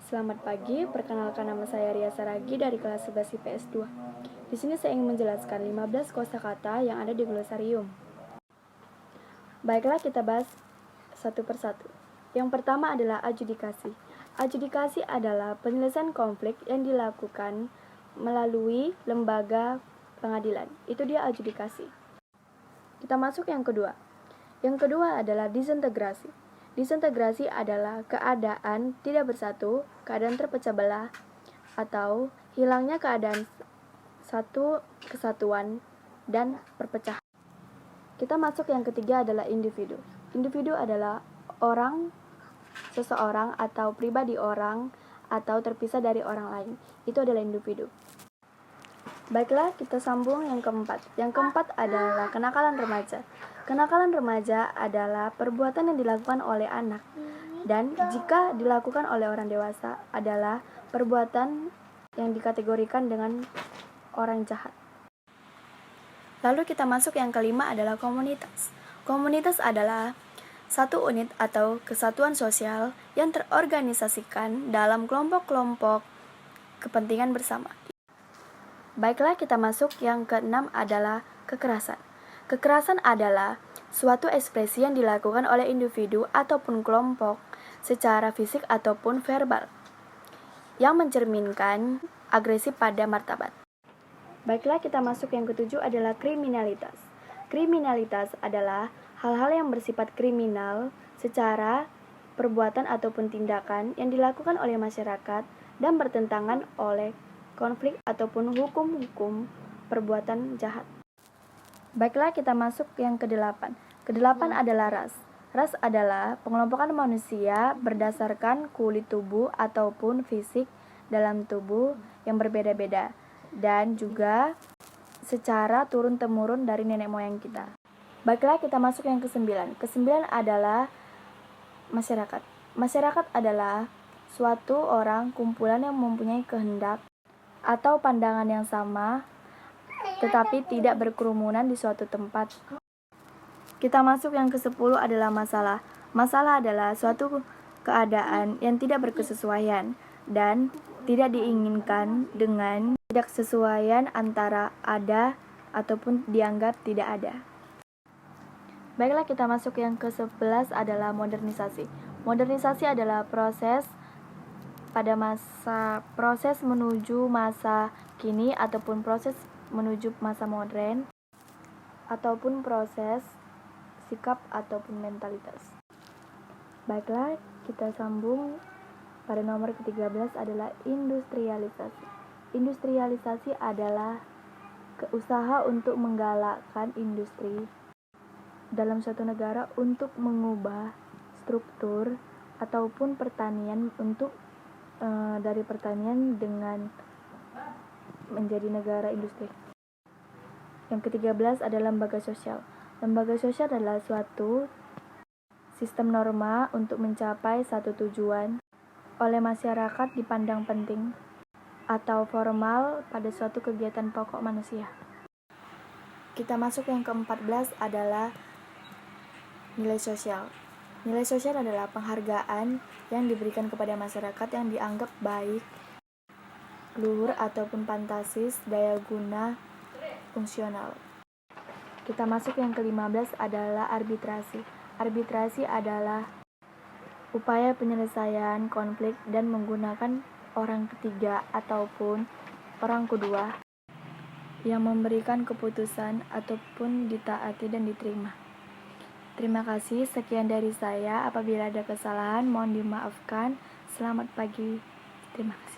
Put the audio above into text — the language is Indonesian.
Selamat pagi, perkenalkan nama saya Ria Saragi dari kelas 11 IPS 2. Di sini saya ingin menjelaskan 15 kosakata yang ada di glosarium. Baiklah, kita bahas satu persatu. Yang pertama adalah adjudikasi. Adjudikasi adalah penyelesaian konflik yang dilakukan melalui lembaga pengadilan. Itu dia adjudikasi. Kita masuk yang kedua. Yang kedua adalah disintegrasi. Disintegrasi adalah keadaan tidak bersatu, keadaan terpecah belah, atau hilangnya keadaan satu kesatuan dan perpecahan. Kita masuk yang ketiga adalah individu. Individu adalah orang, seseorang atau pribadi orang atau terpisah dari orang lain. Itu adalah individu. Baiklah, kita sambung yang keempat. Yang keempat adalah kenakalan remaja. Kenakalan remaja adalah perbuatan yang dilakukan oleh anak, dan jika dilakukan oleh orang dewasa adalah perbuatan yang dikategorikan dengan orang jahat. Lalu kita masuk yang kelima adalah komunitas. Komunitas adalah satu unit atau kesatuan sosial yang terorganisasikan dalam kelompok-kelompok kepentingan bersama. Baiklah, kita masuk yang keenam adalah kekerasan. Kekerasan adalah suatu ekspresi yang dilakukan oleh individu ataupun kelompok secara fisik ataupun verbal yang mencerminkan agresi pada martabat. Baiklah, kita masuk yang ketujuh adalah kriminalitas. Kriminalitas adalah hal-hal yang bersifat kriminal secara perbuatan ataupun tindakan yang dilakukan oleh masyarakat dan bertentangan oleh konflik ataupun hukum-hukum perbuatan jahat. Baiklah, kita masuk yang kedelapan. Kedelapan adalah ras. Ras adalah pengelompokan manusia berdasarkan kulit tubuh ataupun fisik dalam tubuh yang berbeda-beda dan juga secara turun-temurun dari nenek moyang kita. Baiklah, kita masuk yang kesembilan. Kesembilan adalah masyarakat. Masyarakat adalah suatu orang kumpulan yang mempunyai kehendak atau pandangan yang sama tetapi tidak berkerumunan di suatu tempat. Kita masuk yang ke-10 adalah masalah. Masalah adalah suatu keadaan yang tidak berkesesuaian dan tidak diinginkan dengan ketidaksesuaian antara ada ataupun dianggap tidak ada. Baiklah, kita masuk yang ke-11 adalah modernisasi. Modernisasi adalah proses menuju masa kini ataupun proses menuju masa modern ataupun proses sikap ataupun mentalitas. Baiklah, kita sambung pada nomor ke-13 adalah industrialisasi. Industrialisasi adalah usaha untuk menggalakkan industri dalam suatu negara untuk mengubah struktur ataupun pertanian untuk dari pertanian dengan menjadi negara industri. Yang ke-13 adalah lembaga sosial. Lembaga sosial adalah suatu sistem norma untuk mencapai satu tujuan oleh masyarakat dipandang penting atau formal pada suatu kegiatan pokok manusia. Kita masuk yang ke-14 adalah nilai sosial. Nilai sosial adalah penghargaan yang diberikan kepada masyarakat yang dianggap baik, luhur ataupun fantastis, daya guna, fungsional. Kita masuk yang ke-15 adalah arbitrasi. Arbitrasi adalah upaya penyelesaian konflik dan menggunakan orang ketiga ataupun orang kedua yang memberikan keputusan ataupun ditaati dan diterima. Terima kasih, sekian dari saya. Apabila ada kesalahan, mohon dimaafkan. Selamat pagi. Terima kasih.